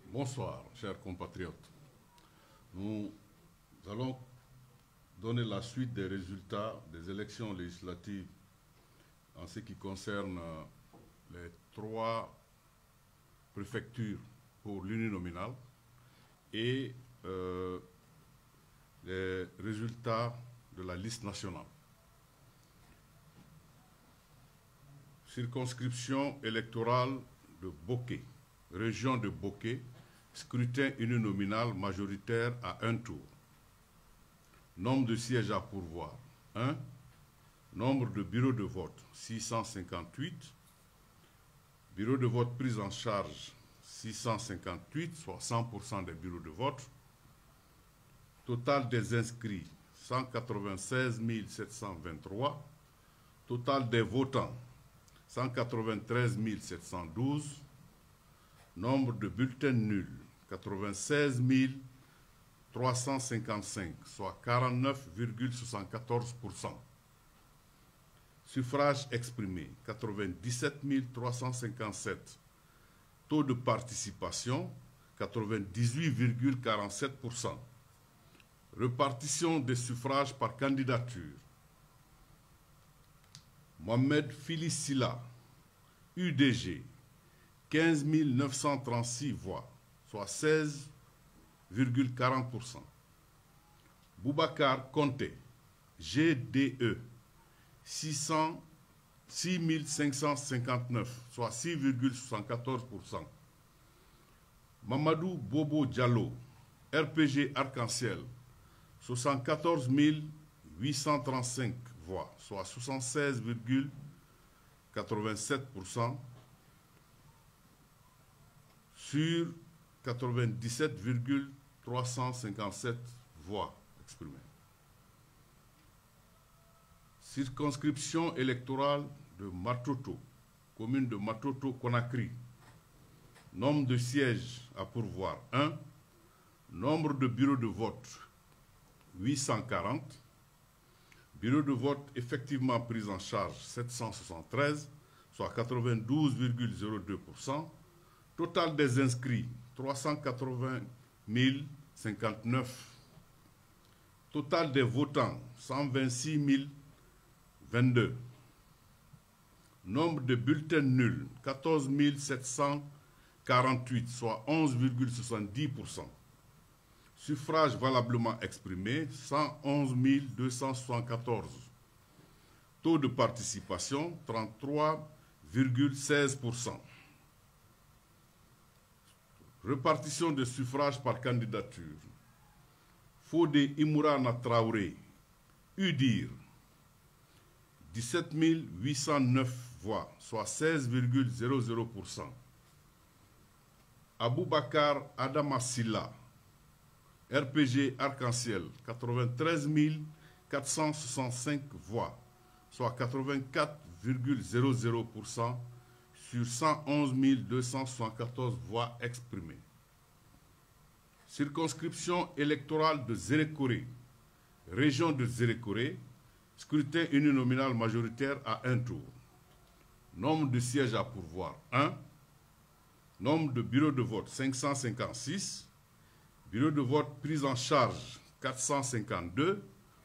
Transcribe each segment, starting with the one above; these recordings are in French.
Bonsoir, chers compatriotes. Nous allons donner la suite des résultats des élections législatives en ce qui concerne les 3 préfectures pour l'uninominal et les résultats de la liste nationale. Circonscription électorale de Boké, région de Boké, scrutin uninominal majoritaire à 1 tour. Nombre de sièges à pourvoir, 1. Nombre de bureaux de vote, 658. Bureaux de vote pris en charge, 658, soit 100% des bureaux de vote. Total des inscrits, 196 723. Total des votants, 193 712. Nombre de bulletins nuls, 96 355, soit 49,74%. Suffrage exprimé, 97 357. Taux de participation, 98,47%. Répartition des suffrages par candidature. Mohamed Filisila, UDG, 15 936 voix, soit 16,40%. Boubacar Conté, GDE, 6 559, soit 6,74%. Mamadou Bobo Diallo, RPG Arc-en-Ciel, 74 835 voix, soit 76,87%. Sur 97,357 voix exprimées. Circonscription électorale de Matoto, commune de Matoto-Conakry. Nombre de sièges à pourvoir, 1. Nombre de bureaux de vote, 840. Bureaux de vote effectivement pris en charge, 773, soit 92,02%. Total des inscrits, 380 059. Total des votants, 126 022. Nombre de bulletins nuls, 14 748, soit 11,70%. Suffrage valablement exprimé, 111 274. Taux de participation, 33,16%. Répartition des suffrages par candidature. Fodé Imourana Traoré, UDIR, 17 809 voix, soit 16,00%. Aboubakar Adama Silla, RPG Arc-en-Ciel, 93 465 voix, soit 84,00%. sur 111 274 voix exprimées. Circonscription électorale de Zérékoré, région de Zérékoré, scrutin uninominal majoritaire à 1 tour. Nombre de sièges à pourvoir, 1. Nombre de bureaux de vote, 556. Bureaux de vote pris en charge, 452,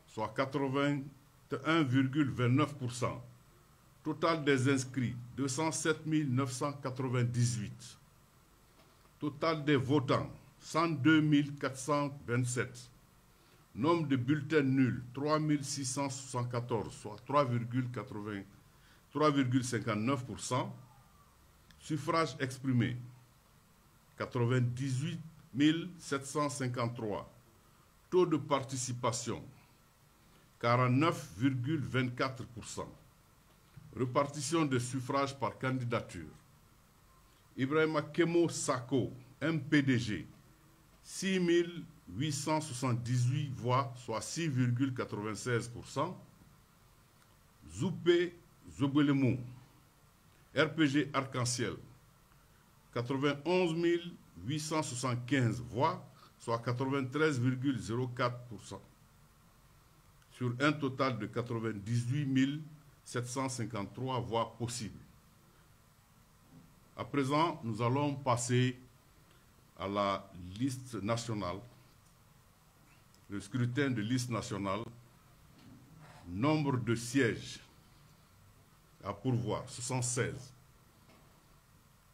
soit 81,29%. Total des inscrits, 207 998. Total des votants, 102 427. Nombre de bulletins nuls, 3 674, soit 3,59%. Suffrage exprimé, 98 753. Taux de participation, 49,24%. Répartition des suffrages par candidature. Ibrahima Kemo Sako, MPDG, 6 878 voix, soit 6,96%. Zoupé Zobelemo, RPG Arc-en-Ciel, 91 875 voix, soit 93,04%, sur un total de 98 753 voix possibles. À présent, nous allons passer à la liste nationale, le scrutin de liste nationale. Nombre de sièges à pourvoir, 76.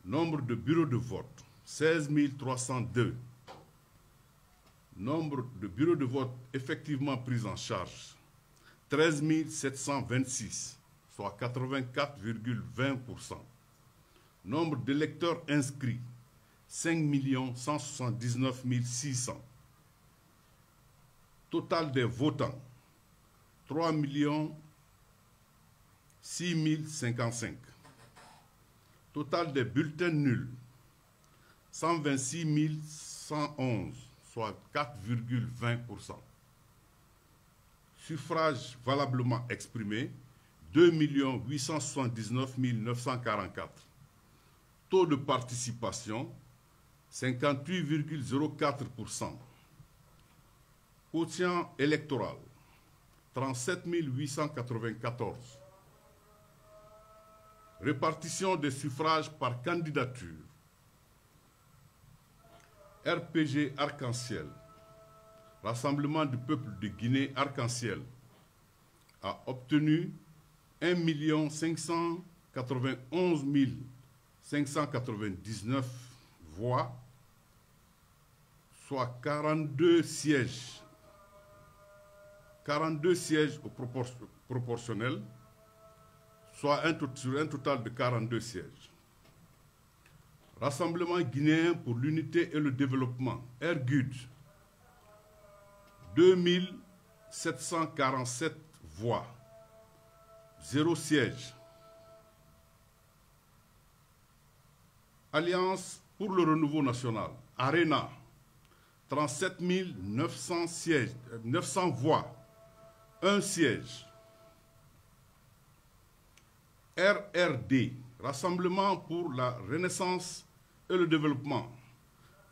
Nombre de bureaux de vote, 16 302. Nombre de bureaux de vote effectivement pris en charge, 13 726, soit 84,20%. Nombre d'électeurs inscrits, 5 179 600. Total des votants, 3 6 055. Total des bulletins nuls, 126 111, soit 4,20%. Suffrages valablement exprimés, 2 879 944. Taux de participation, 58,04%. Quotient électoral, 37 894. Répartition des suffrages par candidature. RPG Arc-en-Ciel, Rassemblement du peuple de Guinée Arc-en-Ciel, a obtenu 1 591 599 voix, soit 42 sièges. 42 sièges au proportionnel, soit sur un total de 42 sièges. Rassemblement guinéen pour l'unité et le développement, RGUD, 2747 voix, 0 siège. Alliance pour le renouveau national, ARENA, 37 900 voix, 1 siège. RRD, Rassemblement pour la Renaissance et le Développement,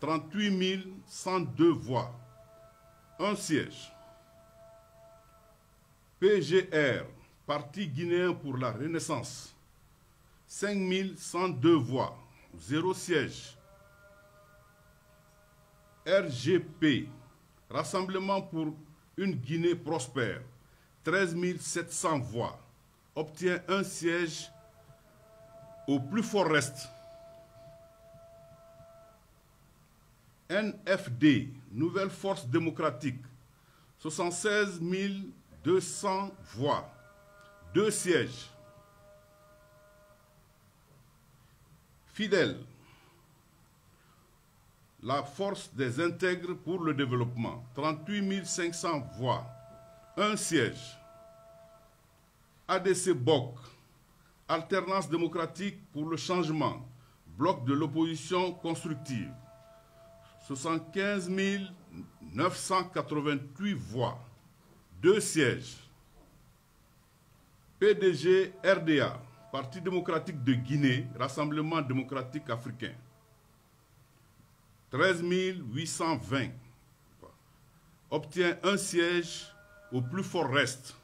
38 102 voix, 1 siège. PGR, Parti guinéen pour la Renaissance, 5 102 voix, 0 siège. RGP, Rassemblement pour une Guinée prospère, 13 700 voix, obtient 1 siège au plus fort reste. NFD, Nouvelle Force démocratique, 76 200 voix, 2 sièges. Fidèle, la Force des intègres pour le développement, 38 500 voix, 1 siège. ADC BOC, Alternance démocratique pour le changement, bloc de l'opposition constructive, 75 988 voix, 2 sièges. PDG RDA, Parti démocratique de Guinée, Rassemblement démocratique africain, 13 820, obtient 1 siège au plus fort reste.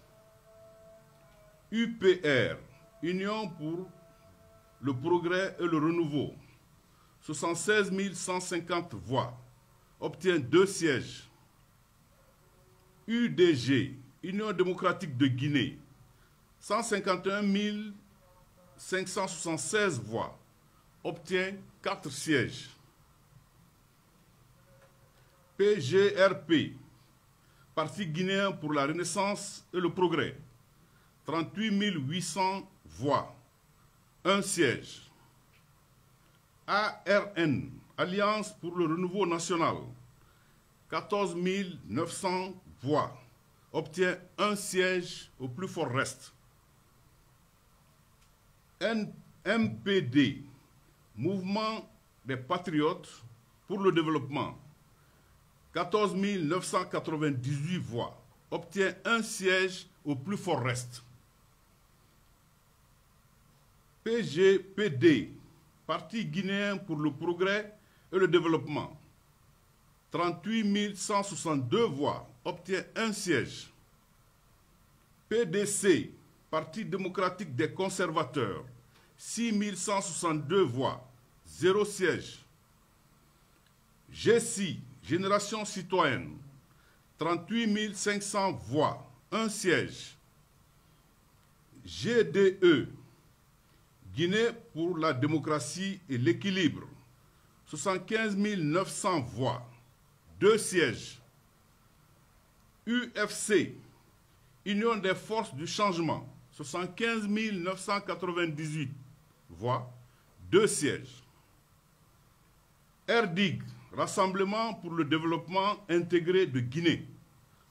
UPR, Union pour le progrès et le renouveau, 76 150 voix, obtient 2 sièges. UDG, Union démocratique de Guinée, 151 576 voix, obtient 4 sièges. PGRP, Parti guinéen pour la Renaissance et le progrès, 38 800 voix, 1 siège. ARN, Alliance pour le renouveau national, 14 900 voix, obtient un siège au plus fort reste. MPD, Mouvement des Patriotes pour le Développement, 14 998 voix, obtient un siège au plus fort reste. PGPD, Parti guinéen pour le progrès et le développement, 38 162 voix, obtient un siège. PDC, Parti démocratique des conservateurs, 6 162 voix, 0 siège. GCI, Génération citoyenne, 38 500 voix, 1 siège. GDE, Guinée pour la démocratie et l'équilibre, 75 900 voix, 2 sièges. UFC, Union des forces du changement, 75 998 voix, 2 sièges. RDIG, Rassemblement pour le développement intégré de Guinée,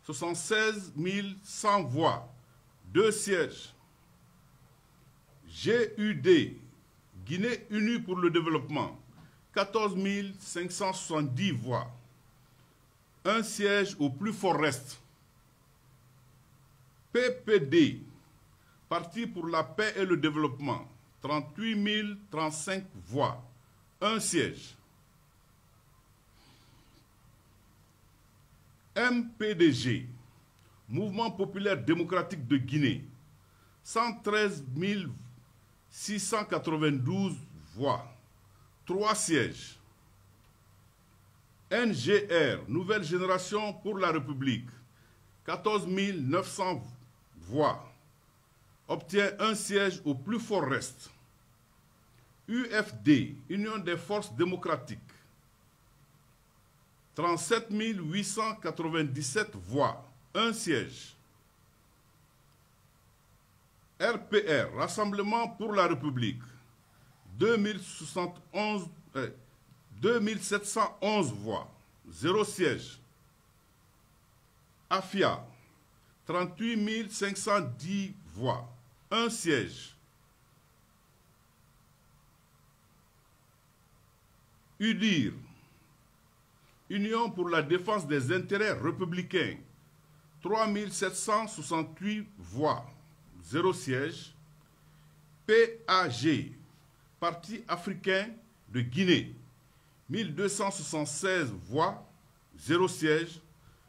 76 100 voix, 2 sièges. GUD, Guinée unie pour le développement, 14 570 voix, 1 siège au plus fort reste. PPD, Parti pour la paix et le développement, 38 035 voix, 1 siège. MPDG, Mouvement populaire démocratique de Guinée, 113 692 voix, 3 sièges. NGR, Nouvelle Génération pour la République, 14 900 voix, obtient un siège au plus fort reste. UFD, Union des forces démocratiques, 37 897 voix, 1 siège. RPR, Rassemblement pour la République, 2711 voix, 0 siège. AFIA, 38 510 voix, 1 siège. UDIR, Union pour la défense des intérêts républicains, 3 768 voix, 0 siège. PAG, Parti africain de Guinée, 1276 voix, 0 siège,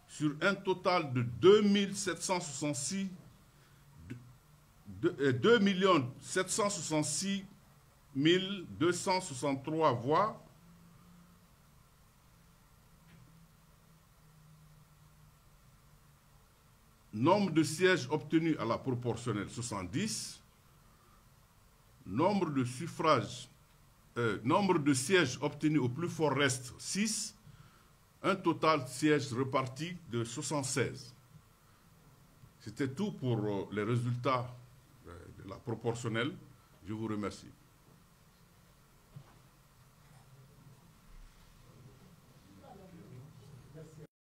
sur un total de 2 766 263 voix. Nombre de sièges obtenus à la proportionnelle, 70. Nombre de sièges obtenus au plus fort reste, 6. Un total de sièges repartis de 76. C'était tout pour les résultats de la proportionnelle. Je vous remercie.